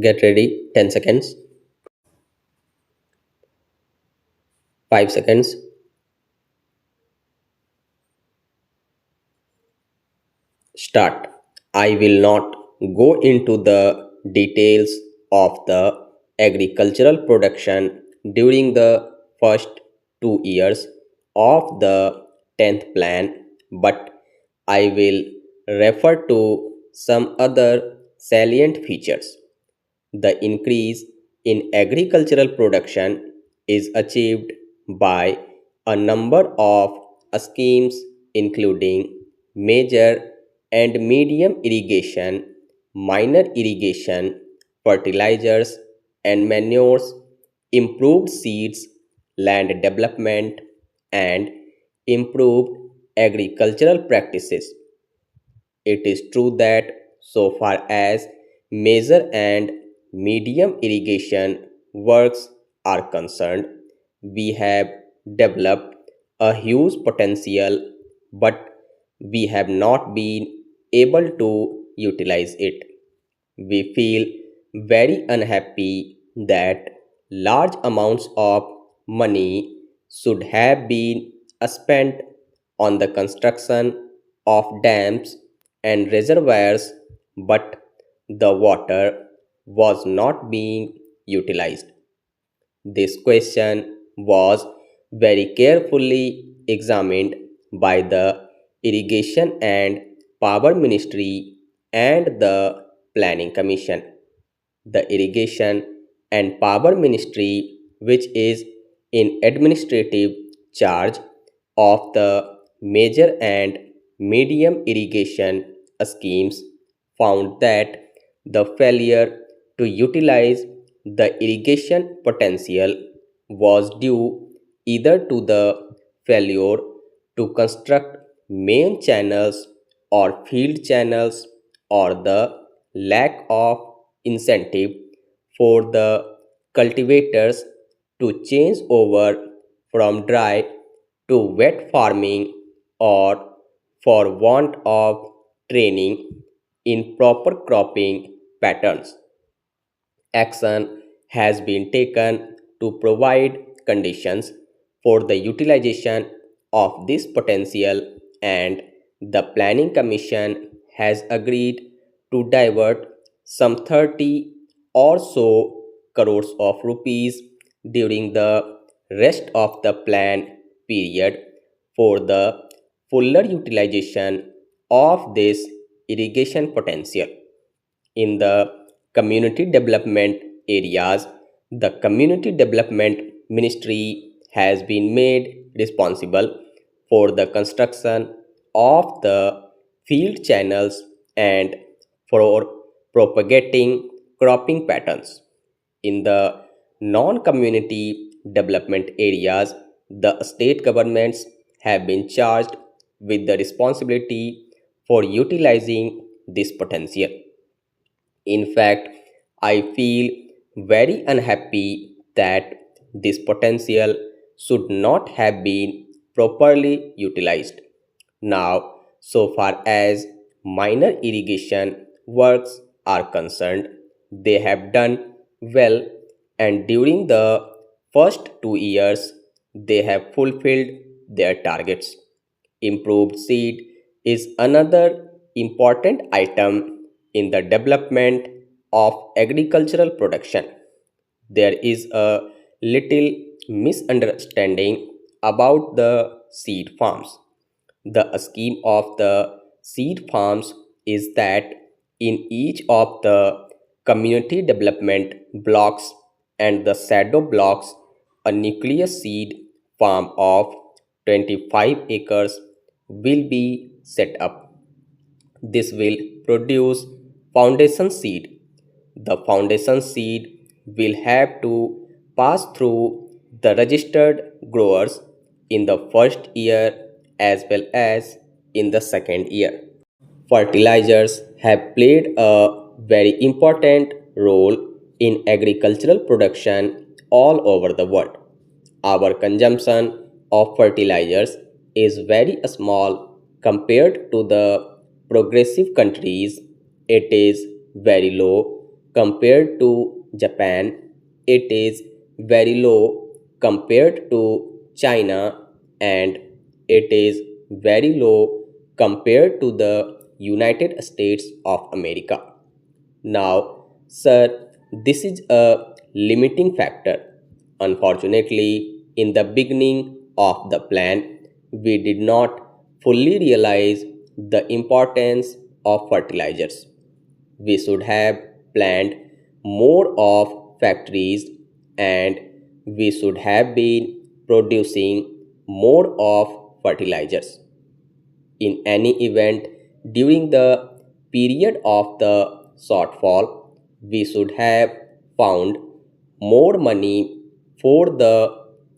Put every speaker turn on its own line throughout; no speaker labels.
Get ready. 10 seconds. 5 seconds. Start. I will not go into the details of the agricultural production during the first 2 years of the 10th plan, but I will refer to some other salient features. The increase in agricultural production is achieved by a number of schemes including major and medium irrigation, minor irrigation, fertilizers and manures, improved seeds, land development, and improved agricultural practices. It is true that so far as major and medium irrigation works are concerned, we have developed a huge potential, but we have not been able to utilize it. We feel very unhappy that large amounts of money should have been spent on the construction of dams and reservoirs, but the water was not being utilized. This question was very carefully examined by the Irrigation and Power Ministry and the Planning Commission. The Irrigation and Power Ministry, which is in administrative charge of the major and medium irrigation schemes, found that the failure to utilize the irrigation potential was due either to the failure to construct main channels or field channels or the lack of incentive for the cultivators to change over from dry to wet farming or for want of training in proper cropping patterns. Action has been taken to provide conditions for the utilization of this potential, and the Planning Commission has agreed to divert some 30 or so crores of rupees during the rest of the plan period for the fuller utilization of this irrigation potential. In the community development areas, the Community Development Ministry has been made responsible for the construction of the field channels and for propagating cropping patterns. In the non community development areas, the state governments have been charged with the responsibility for utilizing this potential. In fact, I feel very unhappy that this potential should not have been properly utilized. Now, so far as minor irrigation works are concerned, they have done well, and during the first 2 years, they have fulfilled their targets. Improved seed is another important item in the development of agricultural production. There is a little misunderstanding about the seed farms. The scheme of the seed farms is that in each of the community development blocks and the shadow blocks, a nucleus seed farm of 25 acres will be set up. This will produce foundation seed. The foundation seed will have to pass through the registered growers in the first year as well as in the second year. Fertilizers have played a very important role in agricultural production all over the world. Our consumption of fertilizers is very small compared to the progressive countries. It is very low compared to Japan, it is very low compared to China, and it is very low compared to the United States of America. Now, sir, this is a limiting factor. Unfortunately, in the beginning of the plan, we did not fully realize the importance of fertilizers. We should have planned more of factories, and we should have been producing more of fertilizers. In any event, during the period of the shortfall, we should have found more money for the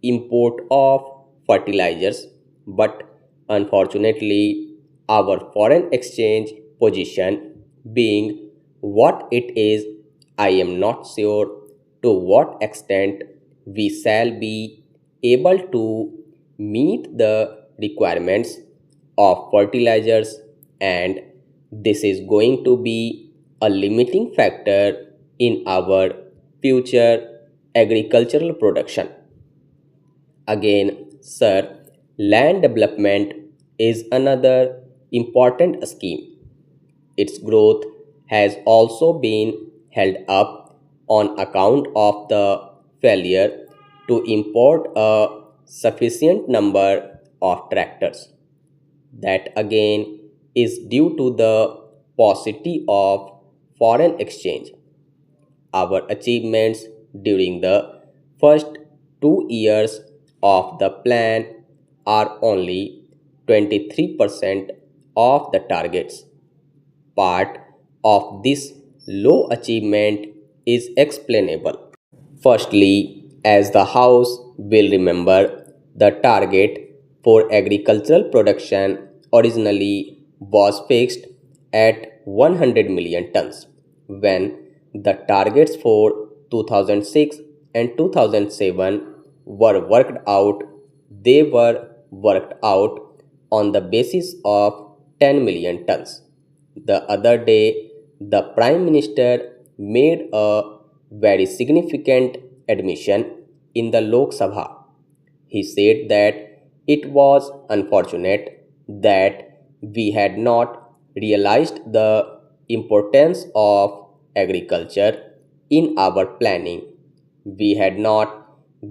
import of fertilizers, but unfortunately, our foreign exchange position being what it is, I am not sure to what extent we shall be able to meet the requirements of fertilizers, and this is going to be a limiting factor in our future agricultural production. Again, sir, land development is another important scheme. Its growth has also been held up on account of the failure to import a sufficient number of tractors. That again is due to the paucity of foreign exchange. Our achievements during the first 2 years of the plan are only 23% of the targets. Part of this low achievement is explainable. Firstly, as the House will remember, the target for agricultural production originally was fixed at 100 million tons. When the targets for 2006 and 2007 were worked out, they were worked out on the basis of 10 million tons. The other day, the Prime Minister made a very significant admission in the Lok Sabha. He said that it was unfortunate that we had not realized the importance of agriculture in our planning. We had not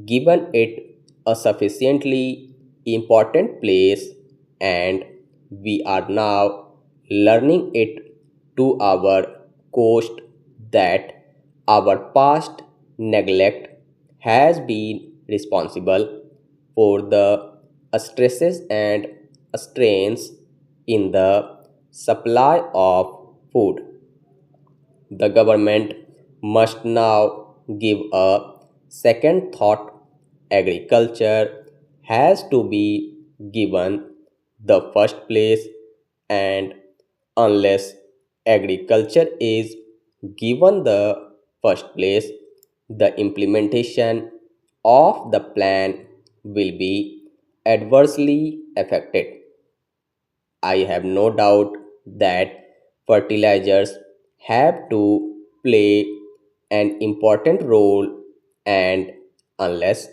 given it a sufficiently important place, and we are now learning it to our cost that our past neglect has been responsible for the stresses and strains in the supply of food. The government must now give a second thought. Agriculture has to be given the first place, and unless agriculture is given the first place, the implementation of the plan will be adversely affected. I have no doubt that fertilizers have to play an important role, and unless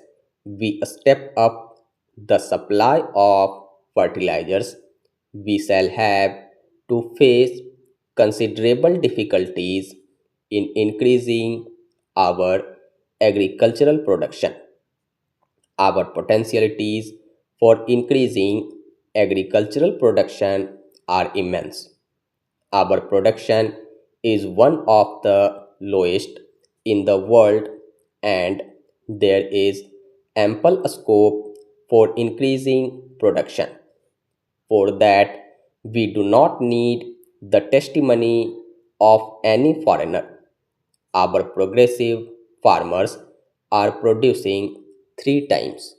we step up the supply of fertilizers, we shall have to face considerable difficulties in increasing our agricultural production. Our potentialities for increasing agricultural production are immense. Our production is one of the lowest in the world, and there is ample scope for increasing production. For that, we do not need the testimony of any foreigner. Our progressive farmers are producing 3 times